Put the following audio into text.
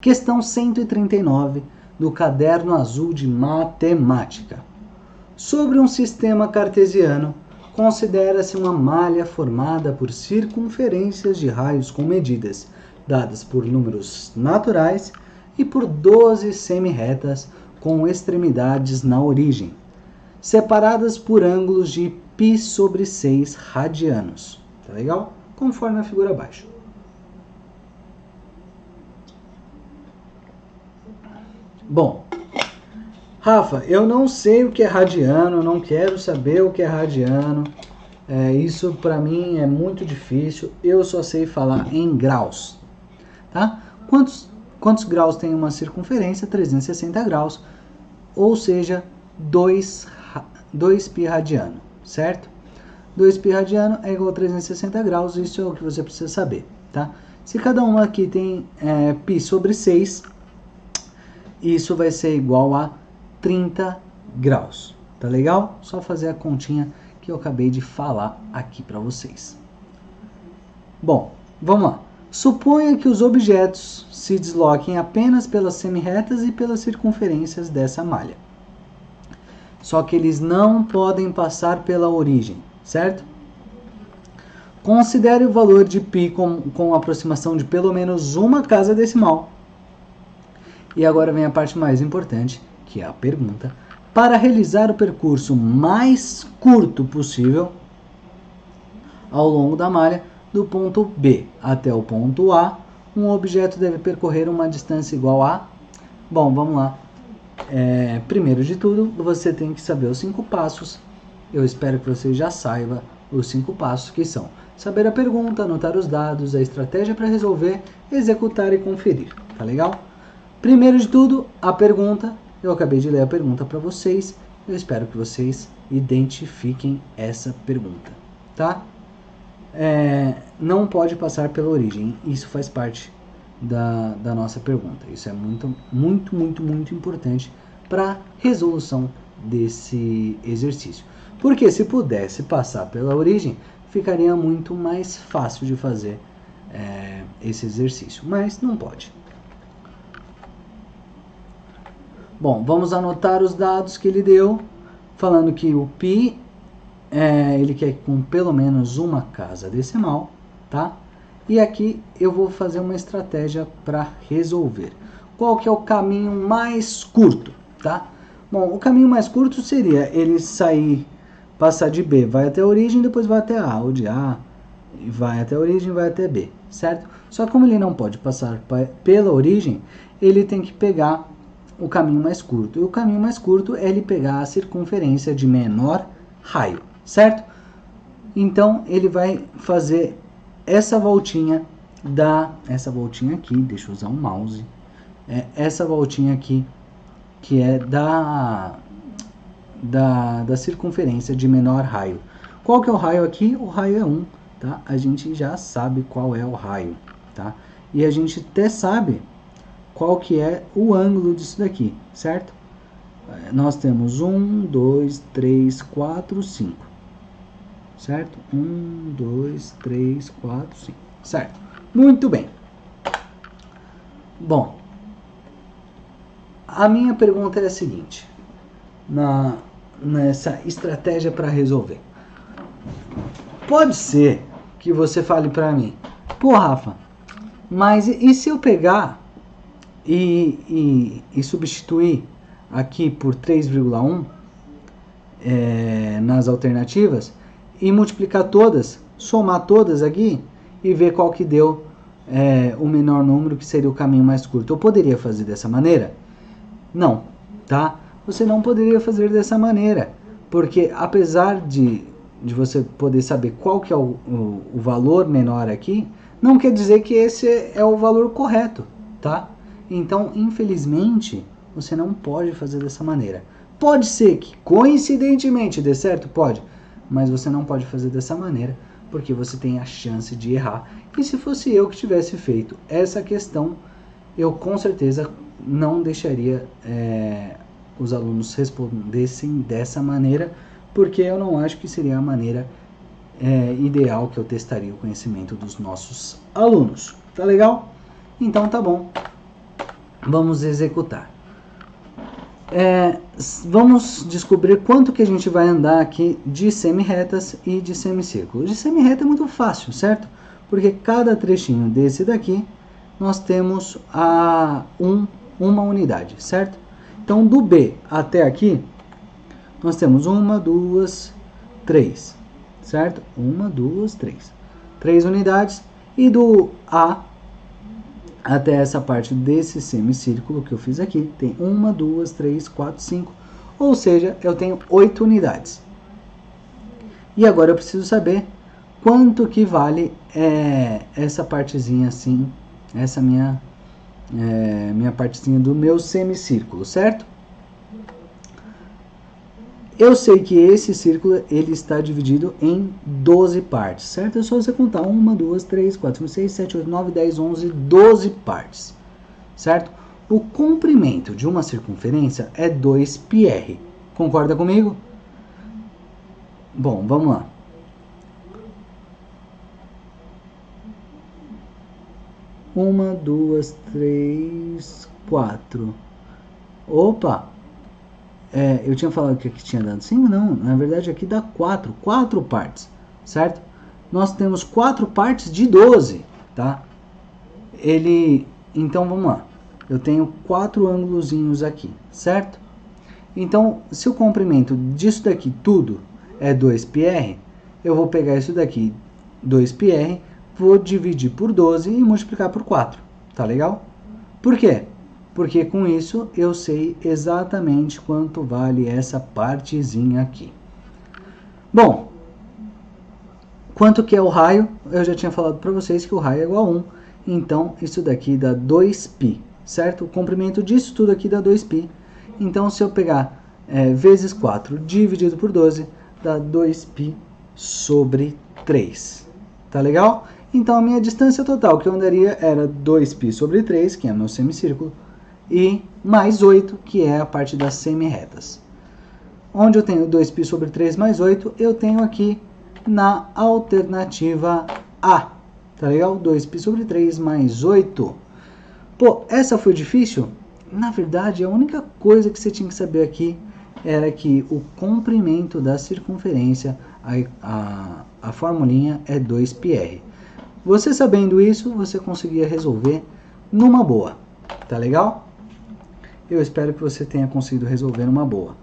Questão 139 do Caderno Azul de Matemática. Sobre um sistema cartesiano, considera-se uma malha formada por circunferências de raios com medidas dadas por números naturais e por 12 semi-retas com extremidades na origem, separadas por ângulos de π/6 radianos. Tá legal? Conforme a figura abaixo. Bom, Rafa, eu não sei o que é radiano, não quero saber o que é radiano. Isso para mim é muito difícil, eu só sei falar em graus. Tá? Quantos graus tem uma circunferência? 360 graus, ou seja, 2 π radiano, certo? 2 π radiano é igual a 360 graus, isso é o que você precisa saber. Tá? Se cada uma aqui tem π/6, isso vai ser igual a 30 graus, tá legal? Só fazer a continha que eu acabei de falar aqui para vocês. Bom, vamos lá. Suponha que os objetos se desloquem apenas pelas semi-retas e pelas circunferências dessa malha. Só que eles não podem passar pela origem, certo? Considere o valor de π com aproximação de pelo menos uma casa decimal. E agora vem a parte mais importante, que é a pergunta. Para realizar o percurso mais curto possível ao longo da malha, do ponto B até o ponto A, um objeto deve percorrer uma distância igual a... Bom, vamos lá. Primeiro de tudo, você tem que saber os 5 passos. Eu espero que você já saiba os 5 passos, que são saber a pergunta, anotar os dados, a estratégia para resolver, executar e conferir. Tá legal? Primeiro de tudo, a pergunta. Eu acabei de ler a pergunta para vocês. Eu espero que vocês identifiquem essa pergunta, tá? Não pode passar pela origem. Isso faz parte da nossa pergunta. Isso é muito importante para a resolução desse exercício. Porque se pudesse passar pela origem, ficaria muito mais fácil de fazer esse exercício. Mas não pode. Bom, vamos anotar os dados que ele deu, falando que o π, ele quer com pelo menos uma casa decimal, tá? E aqui eu vou fazer uma estratégia para resolver. Qual que é o caminho mais curto, tá? Bom, o caminho mais curto seria ele passar de B, vai até a origem, depois vai até A, ou de A, vai até a origem, vai até B, certo? Só que como ele não pode passar pela origem, ele tem que pegar o caminho mais curto. E o caminho mais curto é ele pegar a circunferência de menor raio, certo? Então, ele vai fazer essa voltinha aqui, deixa eu usar um mouse, essa voltinha aqui, que é da circunferência de menor raio. Qual que é o raio aqui? O raio é 1, tá? A gente já sabe qual é o raio, tá? E a gente até sabe qual que é o ângulo disso daqui, certo? Nós temos 1, 2, 3, 4, 5, certo? 1, 2, 3, 4, 5, certo? Muito bem. Bom, a minha pergunta é a seguinte, nessa estratégia para resolver. Pode ser que você fale para mim, pô, Rafa, mas e se eu pegar e substituir aqui por 3,1 nas alternativas e multiplicar todas, somar todas aqui e ver qual que deu o menor número, que seria o caminho mais curto. Eu poderia fazer dessa maneira? Não, tá? Você não poderia fazer dessa maneira, porque apesar de você poder saber qual que é o valor menor aqui, não quer dizer que esse é o valor correto, tá? Então, infelizmente, você não pode fazer dessa maneira. Pode ser que, coincidentemente, dê certo? Pode. Mas você não pode fazer dessa maneira, porque você tem a chance de errar. E se fosse eu que tivesse feito essa questão, eu com certeza não deixaria os alunos respondessem dessa maneira, porque eu não acho que seria a maneira ideal que eu testaria o conhecimento dos nossos alunos. Tá legal? Então tá bom. Vamos executar. Vamos descobrir quanto que a gente vai andar aqui de semi-retas e de semicírculo. De semi-reta é muito fácil, certo? Porque cada trechinho desse daqui, nós temos uma unidade, certo? Então, do B até aqui, nós temos 1, 2, 3, certo? 1, 2, 3. 3 unidades. E do A até essa parte desse semicírculo que eu fiz aqui, tem 1, 2, 3, 4, 5. Ou seja, eu tenho 8 unidades. E agora eu preciso saber quanto que vale essa partezinha assim, essa minha partezinha do meu semicírculo, certo? Eu sei que esse círculo ele está dividido em 12 partes, certo? É só você contar 1, 2, 3, 4, 5, 6, 7, 8, 9, 10, 11, 12 partes, certo? O comprimento de uma circunferência é 2πr. Concorda comigo? Bom, vamos lá. Uma, duas, três, 4. Opa! Eu tinha falado que aqui tinha dado 5, não. Na verdade aqui dá 4 partes, certo? Nós temos 4 partes de 12, tá? Então vamos lá. Eu tenho 4 ângulozinhos aqui, certo? Então, se o comprimento disso daqui tudo é 2πr, eu vou pegar isso daqui, 2πr, vou dividir por 12 e multiplicar por 4, tá legal? Por quê? Porque com isso eu sei exatamente quanto vale essa partezinha aqui. Bom, quanto que é o raio? Eu já tinha falado para vocês que o raio é igual a 1. Então, isso daqui dá 2π, certo? O comprimento disso tudo aqui dá 2π. Então, se eu pegar vezes 4 dividido por 12, dá 2π sobre 3. Tá legal? Então, a minha distância total que eu andaria era 2π sobre 3, que é meu semicírculo, e mais 8, que é a parte das semi-retas. Onde eu tenho 2π sobre 3 mais 8, eu tenho aqui na alternativa A. Tá legal? 2π sobre 3 mais 8. Pô, essa foi difícil? Na verdade, a única coisa que você tinha que saber aqui era que o comprimento da circunferência, a formulinha é 2πr. Você sabendo isso, você conseguia resolver numa boa. Tá legal? Eu espero que você tenha conseguido resolver numa boa.